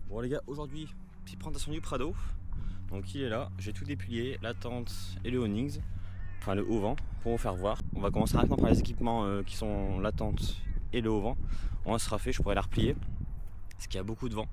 Bon les gars, aujourd'hui, petite présentation du Prado. Donc il est là, j'ai tout déplié, la tente et le awnings, enfin le haut vent, pour vous faire voir. On va commencer rapidement par les équipements qui sont la tente et le haut vent. On sera fait, je pourrais la replier, parce qu'il y a beaucoup de vent.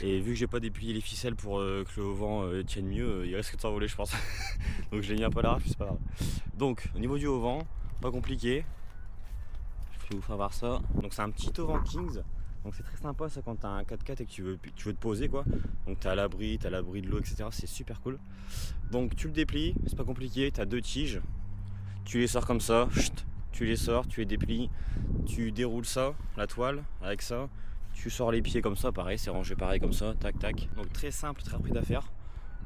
Et vu que j'ai pas déplié les ficelles pour que le haut vent tienne mieux, il risque de s'envoler je pense. Donc je l'ai mis un peu à l'arrache, c'est pas grave. Donc au niveau du haut vent, pas compliqué. Je vais vous faire voir ça. Donc c'est un petit haut vent Kings. Donc c'est très sympa ça quand t'as un 4x4 et que tu veux te poser quoi. Donc t'es à l'abri de l'eau, etc. C'est super cool. Donc tu le déplies, c'est pas compliqué, t'as deux tiges, tu les sors comme ça, tu les sors, tu les déplies, tu déroules ça, la toile avec ça, tu sors les pieds comme ça, pareil, c'est rangé pareil comme ça, tac tac. Donc très simple, très rapide à faire.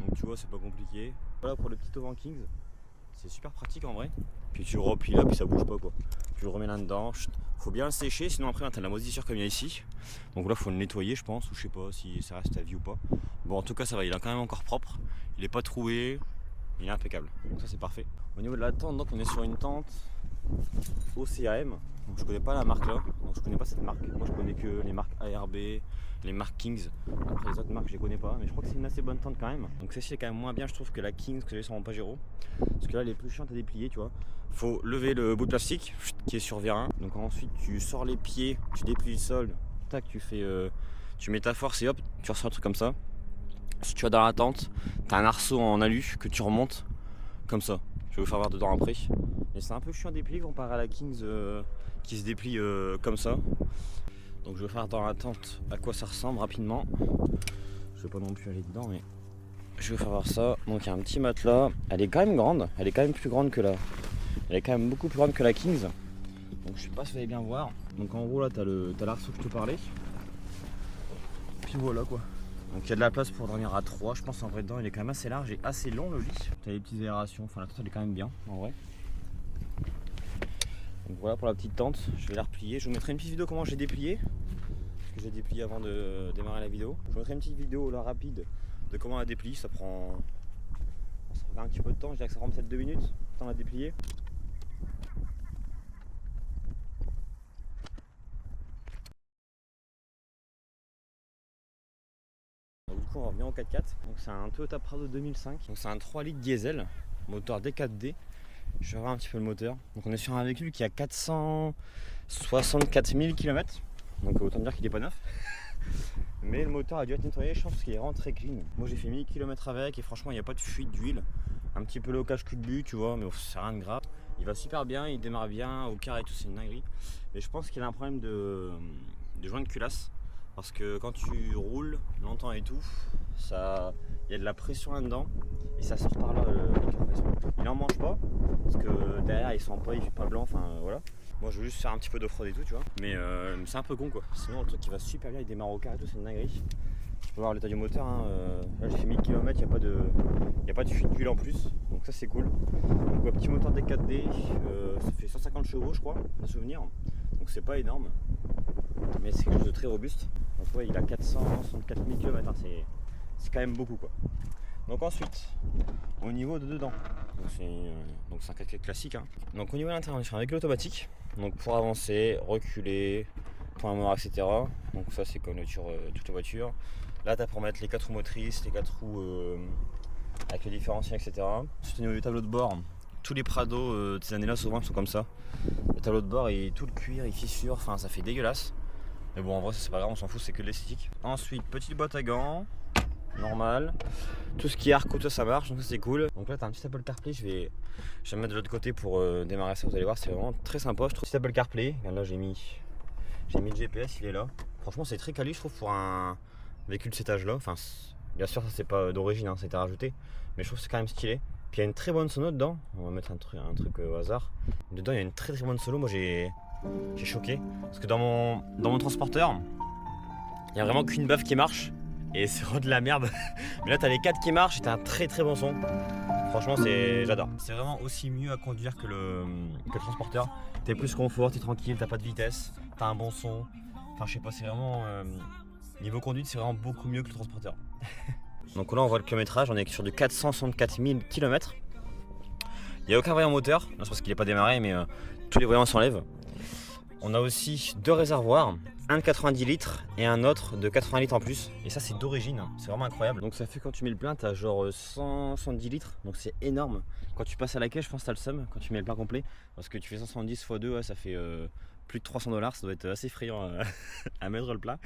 Donc tu vois c'est pas compliqué. Voilà pour le petit Auvent Kings. C'est super pratique en vrai. Puis tu le replies là, puis ça bouge pas quoi. Tu le remets là-dedans. Faut bien le sécher, sinon après t'as de la moisissure comme il y a ici. Donc là faut le nettoyer je pense, ou je sais pas si ça reste à vie ou pas. Bon en tout cas ça va, il est quand même encore propre. Il est pas troué, il est impeccable. Donc ça c'est parfait. Au niveau de la tente, donc on est sur une tente OCAM. Donc je connais pas la marque là, donc je connais pas cette marque. Moi je connais que les marques ARB, les marques Kings. Après les autres marques je les connais pas, mais je crois que c'est une assez bonne tente quand même. Donc celle-ci est quand même moins bien je trouve que la Kings que j'avais sur mon Pajero. Parce que là elle est plus chiante à déplier tu vois. Faut lever le bout de plastique qui est sur vérin. Donc ensuite tu sors les pieds, tu déplies le sol, tac tu mets ta force et hop tu ressors un truc comme ça. Si tu vas dans la tente, t'as un arceau en alu que tu remontes comme ça. Je vais vous faire voir dedans après. Mais c'est un peu chiant à déplier comparé à la Kings qui se déplie comme ça. Donc je vais faire dans la tente à quoi ça ressemble rapidement. Je vais pas non plus aller dedans mais je vais faire voir ça. Donc il y a un petit matelas. Elle est quand même grande. Elle est quand même plus grande que la. Elle est quand même beaucoup plus grande que la Kings. Donc je sais pas si vous allez bien voir. Donc en gros là t'as l'arceau que je te parlais. Puis voilà quoi. Donc il y a de la place pour dormir à 3, je pense en vrai dedans il est quand même assez large et assez long le lit. T'as les petites aérations, enfin la tente elle est quand même bien en vrai. Donc voilà pour la petite tente, je vais la replier. Je vous mettrai une petite vidéo comment j'ai déplié. Parce que j'ai déplié avant de démarrer la vidéo. Je vous mettrai une petite vidéo là rapide de comment la déplie, ça prend un petit peu de temps, je dirais que ça prend peut-être 2 minutes, le temps à déplier. Donc, du coup on revient au 4x4, donc c'est un Toyota Prado 2005, donc c'est un 3 litres diesel, moteur D4D. Je vais voir un petit peu le moteur. Donc on est sur un véhicule qui a 464 000 km. Donc autant dire qu'il n'est pas neuf. Mais le moteur a dû être nettoyé, je pense, parce qu'il est vraiment très clean. Moi j'ai fait 1000 km avec et franchement il n'y a pas de fuite d'huile. Un petit peu le cache-cul de but, tu vois, mais c'est rien de grave. Il va super bien, il démarre bien, au carré et tout, c'est une dinguerie. Mais je pense qu'il a un problème de joint de culasse. Parce que quand tu roules longtemps et tout, il y a de la pression là-dedans et ça sort par là les compressions. Il n'en mange pas parce que derrière il sent pas, il fait pas blanc, enfin voilà. Moi je veux juste faire un petit peu d'off-road et tout, tu vois. Mais c'est un peu con quoi. Sinon le truc qui va super bien, il démarre au carré et tout, c'est une dinguerie. Tu peux voir l'état du moteur, hein. Là j'ai fait 1000 km, il n'y a pas de fuite d'huile en plus, donc ça c'est cool. Donc un petit moteur D4D, ça fait 150 chevaux je crois, de souvenir. Donc c'est pas énorme, mais c'est quelque chose de très robuste. Donc ouais, il a 464 000 km, hein, c'est quand même beaucoup quoi. Donc ensuite, au niveau de dedans, donc c'est un 4x4 classique. Hein. Donc au niveau de l'intérieur, on est sur un véhicule automatique. Donc pour avancer, reculer, point mort, etc. Donc ça c'est comme toutes les voitures. Là t'as pour mettre les 4 roues motrices, les 4 roues avec le différentiel, etc. Ensuite au niveau du tableau de bord, tous les Prado de ces années-là souvent sont comme ça. Le tableau de bord et tout le cuir, il fissure, enfin ça fait dégueulasse. Mais bon en vrai c'est pas grave, on s'en fout, c'est que de l'esthétique. Ensuite petite boîte à gants, normal. Tout ce qui est arc ça marche, donc ça c'est cool. Donc là t'as un petit Apple CarPlay, je vais me mettre de l'autre côté pour démarrer ça, vous allez voir c'est vraiment très sympa je trouve. Petit Apple CarPlay, là j'ai mis le GPS, il est là. Franchement c'est très quali je trouve pour un véhicule de cet âge là. Enfin bien sûr ça c'est pas d'origine, hein, c'était rajouté. Mais je trouve que c'est quand même stylé. Puis il y a une très bonne sono dedans, on va mettre un truc au hasard. Dedans il y a une très bonne solo, moi j'ai choqué. Parce que dans mon transporteur, il n'y a vraiment qu'une baffe qui marche. Et c'est vraiment de la merde. Mais là t'as les 4 qui marchent et t'as un très bon son. Franchement j'adore. C'est vraiment aussi mieux à conduire que le transporteur. T'es plus confort, t'es tranquille, t'as pas de vitesse, t'as un bon son. Enfin je sais pas, c'est vraiment niveau conduite c'est vraiment beaucoup mieux que le transporteur. Donc là on voit le kilométrage, on est sur du 464 000 km. Il n'y a aucun voyant moteur, c'est parce qu'il n'est pas démarré mais tous les voyants s'enlèvent. On a aussi 2 réservoirs, un de 90 litres et un autre de 80 litres en plus. Et ça c'est d'origine, c'est vraiment incroyable. Donc ça fait quand tu mets le plein, t'as genre 170 litres, donc c'est énorme. Quand tu passes à la caisse, je pense que t'as le seum quand tu mets le plein complet. Parce que tu fais 170 x 2, ouais, ça fait plus de 300 $, ça doit être assez effrayant à mettre le plat.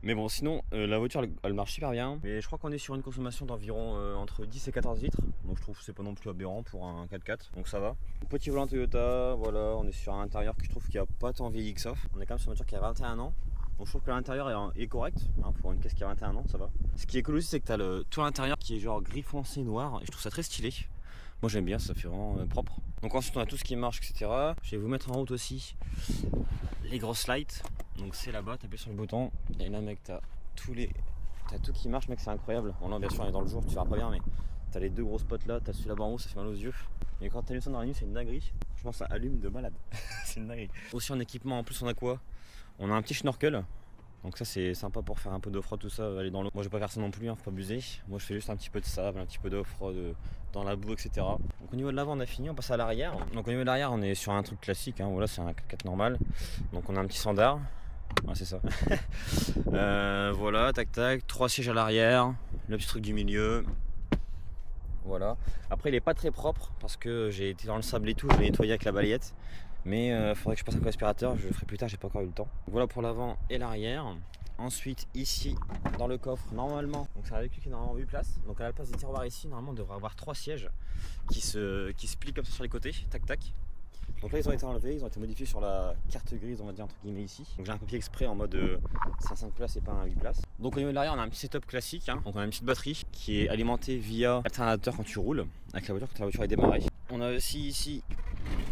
Mais bon, sinon la voiture elle marche super bien. Mais je crois qu'on est sur une consommation d'environ entre 10 et 14 litres. Donc je trouve que c'est pas non plus aberrant pour un 4x4. Donc ça va. Petit volant Toyota, voilà, on est sur un intérieur que je trouve qu'il a pas tant vieilli que ça. On est quand même sur une voiture qui a 21 ans. Donc je trouve que l'intérieur est correct, hein, pour une caisse qui a 21 ans, ça va. Ce qui est cool aussi, c'est que tu as tout l'intérieur qui est genre gris foncé noir. Et je trouve ça très stylé. Moi j'aime bien, ça fait vraiment propre. Donc ensuite on a tout ce qui marche, etc. Je vais vous mettre en route aussi les grosses lights. Donc c'est là-bas, t'appuies sur le bouton. Et là mec, t'as tout qui marche, mec, c'est incroyable. Bon là bien sûr on est dans le jour, tu verras pas bien, mais t'as les 2 gros spots là, t'as celui là-bas en haut, ça fait mal aux yeux. Mais quand t'allumes ça dans la nuit, c'est une dinguerie. Franchement ça allume de malade. C'est une dinguerie. Aussi en équipement, en plus on a quoi? On a un petit schnorkel. Donc ça c'est sympa pour faire un peu d'off-road, tout ça, aller dans l'eau. Moi je vais pas faire ça non plus, hein, faut pas abuser. Moi je fais juste un petit peu de sable, un petit peu d'off-road dans la boue, etc. Donc au niveau de l'avant on a fini, on passe à l'arrière. Donc au niveau de l'arrière on est sur un truc classique, hein. Voilà, c'est un 4x4 normal. Donc on a un petit standard. Ouais, c'est ça. Voilà, tac tac, 3 sièges à l'arrière, le petit truc du milieu. Voilà. Après il est pas très propre parce que j'ai été dans le sable et tout, je l'ai nettoyé avec la balayette. Mais faudrait que je passe un coup aspirateur, je le ferai plus tard, j'ai pas encore eu le temps. Voilà pour l'avant et l'arrière. Ensuite ici dans le coffre normalement, donc c'est un véhicule qui est normalement 8 places. Donc à la place des tiroirs ici, normalement on devrait avoir 3 sièges qui se plient comme ça sur les côtés, tac tac. Donc là ils ont été enlevés, ils ont été modifiés sur la carte grise, on va dire entre guillemets ici. Donc j'ai un papier exprès en mode 5 places et pas un 8 places. Donc au niveau de l'arrière on a un petit setup classique, hein. Donc on a une petite batterie qui est alimentée via alternateur quand tu roules avec la voiture quand la voiture est démarrée. On a aussi ici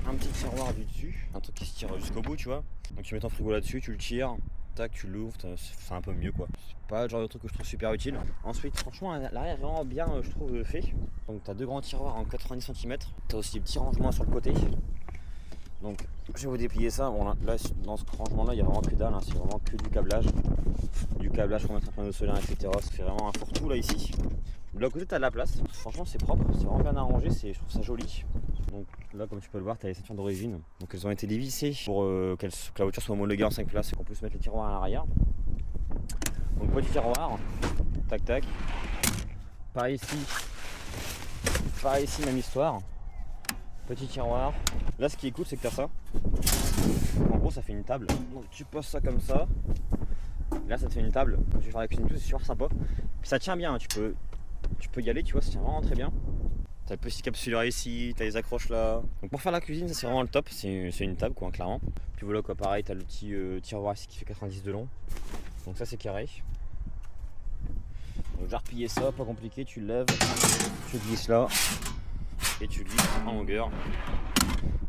un petit tiroir du dessus, un truc qui se tire jusqu'au bout, tu vois. Donc tu mets ton frigo là-dessus, tu le tires, tac, tu l'ouvres, c'est un peu mieux quoi. C'est pas le genre de truc que je trouve super utile. Ensuite, franchement, l'arrière est vraiment bien, je trouve, fait. Donc tu as 2 grands tiroirs en 90 cm. Tu as aussi des petits rangements sur le côté. Donc je vais vous déplier ça. Bon, là dans ce rangement là, il n'y a vraiment que dalle, hein. C'est vraiment que du câblage. Du câblage pour mettre un panneau solaire, etc. Ça fait vraiment un fourre-tout là ici. De l'autre côté, tu as de la place. Franchement, c'est propre, c'est vraiment bien arrangé, je trouve ça joli. Donc là, comme tu peux le voir, tu as les ceintures d'origine. Donc elles ont été dévissées pour que la voiture soit homologuée en 5 places et qu'on puisse mettre les tiroirs à l'arrière. Donc petit tiroir, tac tac. Par ici, même histoire. Petit tiroir. Là, ce qui est cool, c'est que tu as ça. En gros, ça fait une table. Donc tu poses ça comme ça. Là, ça te fait une table. Quand tu fais la cuisine, tout, c'est super sympa. Puis ça tient bien, hein. Tu peux y aller, tu vois, ça tient vraiment très bien. T'as le petit capsulaire ici, t'as les accroches là. Donc pour faire la cuisine, ça c'est vraiment le top. C'est une table quoi, clairement. Puis voilà quoi, pareil, t'as le petit tiroir ici qui fait 90 de long. Donc ça c'est carré. Donc j'ai replié ça, pas compliqué, tu le lèves, tu glisses là et tu glisses en longueur.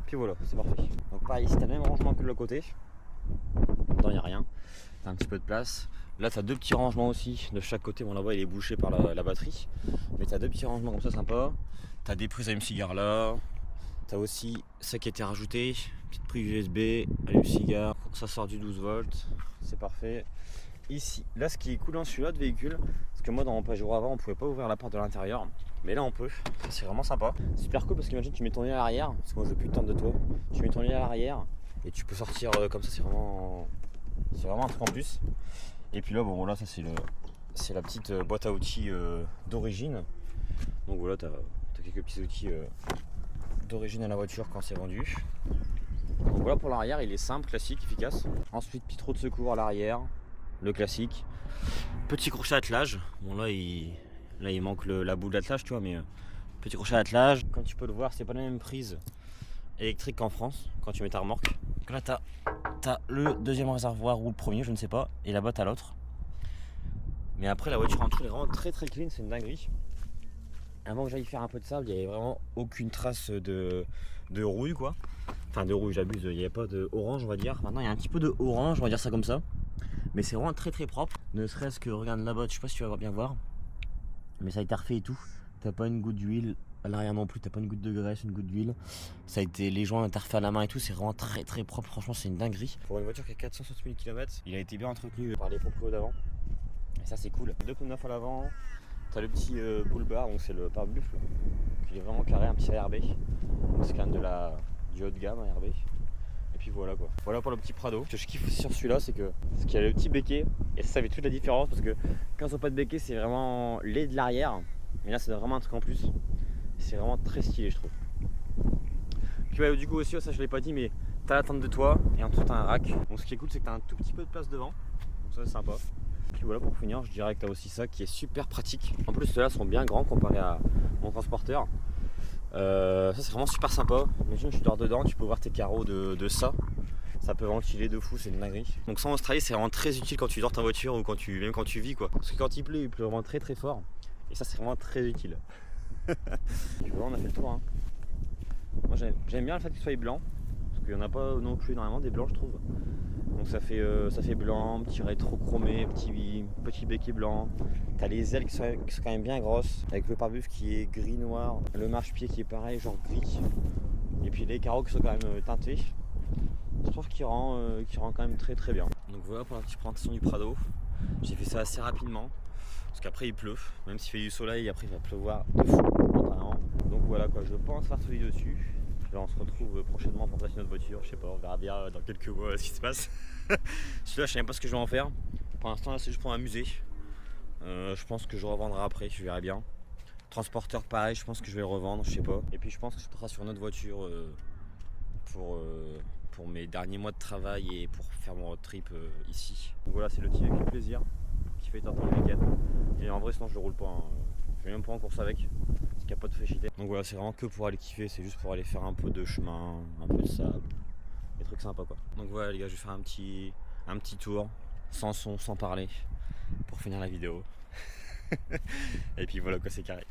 Puis voilà, c'est parfait. Donc pareil, ici t'as le même rangement que de l'autre côté. Dedans il n'y a rien. T'as un petit peu de place. Là t'as 2 petits rangements aussi de chaque côté. Bon là-bas il est bouché par la batterie. Mais t'as 2 petits rangements comme ça sympa. T'as des prises allume-cigare là. T'as aussi ça qui a été rajouté. Petite prise USB, allume-cigare. Ça sort du 12 volts. C'est parfait. Ici, là ce qui est cool dans celui-là de véhicule, parce que moi dans mon Pajero avant on pouvait pas ouvrir la porte de l'intérieur. Mais là on peut. C'est vraiment sympa. Super cool parce qu'imagine tu mets ton lit à l'arrière. Parce que moi je veux plus tendre de toi. Tu mets ton lit à l'arrière et tu peux sortir comme ça, c'est vraiment un truc en plus. Et puis là bon là ça c'est la petite boîte à outils d'origine. Donc voilà, t'as quelques petits outils d'origine à la voiture quand c'est vendu. Donc voilà pour l'arrière, il est simple, classique, efficace. Ensuite petit trou de secours à l'arrière, le classique. Petit crochet attelage. Bon là il manque la boule d'attelage, tu vois, mais petit crochet attelage. Comme tu peux le voir, c'est pas la même prise électrique qu'en France quand tu mets ta remorque. Donc là t'as le deuxième réservoir ou le premier, je ne sais pas, et là-bas t'as l'autre. Mais après la voiture en tout est vraiment très très clean, c'est une dinguerie. Avant que j'aille faire un peu de sable, il n'y avait vraiment aucune trace de rouille quoi. Enfin de rouille, j'abuse, il n'y avait pas de orange on va dire. Maintenant il y a un petit peu de orange, on va dire ça comme ça. Mais c'est vraiment très très propre. Ne serait-ce que regarde là-bas, je sais pas si tu vas bien voir. Mais ça a été refait et tout. T'as pas une goutte d'huile à l'arrière non plus, t'as pas une goutte de graisse, une goutte d'huile. Ça a été, les joints ont été refaits à la main et tout, c'est vraiment très très propre, franchement c'est une dinguerie. Pour une voiture qui a 460 000 km, il a été bien entretenu par les proprios d'avant. Et ça c'est cool. 2 pneus neufs à l'avant, t'as le petit bull bar, donc c'est le pare-buffle. Il est vraiment carré, un petit ARB. Donc c'est quand même du haut de gamme, un ARB. Et puis voilà quoi. Voilà pour le petit Prado. Ce que je kiffe aussi sur celui-là, c'est qu'il y a le petit béquet. Et ça fait toute la différence parce que quand ils n'ont pas de béquet, c'est vraiment laid de l'arrière. Mais là, ça donne vraiment un truc en plus. C'est vraiment très stylé, je trouve. Puis ouais, du coup aussi, ça je l'ai pas dit, mais t'as la tente de toit et en dessous t'as un rack. Donc ce qui est cool, c'est que t'as un tout petit peu de place devant. Donc ça c'est sympa. Puis voilà, pour finir, je dirais que t'as aussi ça qui est super pratique. En plus, ceux-là sont bien grands comparé à mon transporteur. Ça c'est vraiment super sympa. Imagine tu dors dedans, tu peux voir tes carreaux de ça. Ça peut ventiler de fou, c'est une dinguerie. Donc ça en Australie, c'est vraiment très utile quand tu dors ta voiture ou même quand tu vis quoi. Parce que quand il pleut vraiment très très fort. Et ça c'est vraiment très utile. Puis voilà, on a fait le tour. Hein. Moi j'aime bien le fait qu'il soit blanc. Parce qu'il n'y en a pas non plus énormément des blancs, je trouve. Donc ça fait blanc, petit rétro chromé, petit béquet blanc. T'as les ailes qui sont quand même bien grosses, avec le pare-buf qui est gris-noir, le marche-pied qui est pareil, genre gris. Et puis les carreaux qui sont quand même teintés. Je trouve qu'il rend quand même très très bien. Donc voilà pour la petite présentation du Prado. J'ai fait ça assez rapidement, parce qu'après il pleut, même s'il fait du soleil, après il va pleuvoir de fou apparemment. Donc voilà quoi, je pense faire ce vidéo dessus. Là on se retrouve prochainement pour passer notre voiture, je sais pas, on verra bien dans quelques mois ce qui se passe. Celui-là je sais même pas ce que je vais en faire. Pour l'instant là c'est juste pour m'amuser. Je pense que je revendrai après, je verrai bien. Transporteur pareil, je pense que je vais le revendre, je sais pas. Et puis je pense que je passerai sur une autre voiture pour mes derniers mois de travail et pour faire mon road trip ici. Donc voilà, c'est le petit avec le plaisir qui fait tenter le week-end. Et en vrai sinon je le roule pas, hein. Je vais même pas en course avec. Qu'il n'y a pas de fléchité. Donc voilà, c'est vraiment que pour aller kiffer, c'est juste pour aller faire un peu de chemin, un peu de sable, des trucs sympas quoi. Donc voilà les gars, je vais faire un petit tour, sans son, sans parler, pour finir la vidéo. Et puis voilà quoi, c'est carré.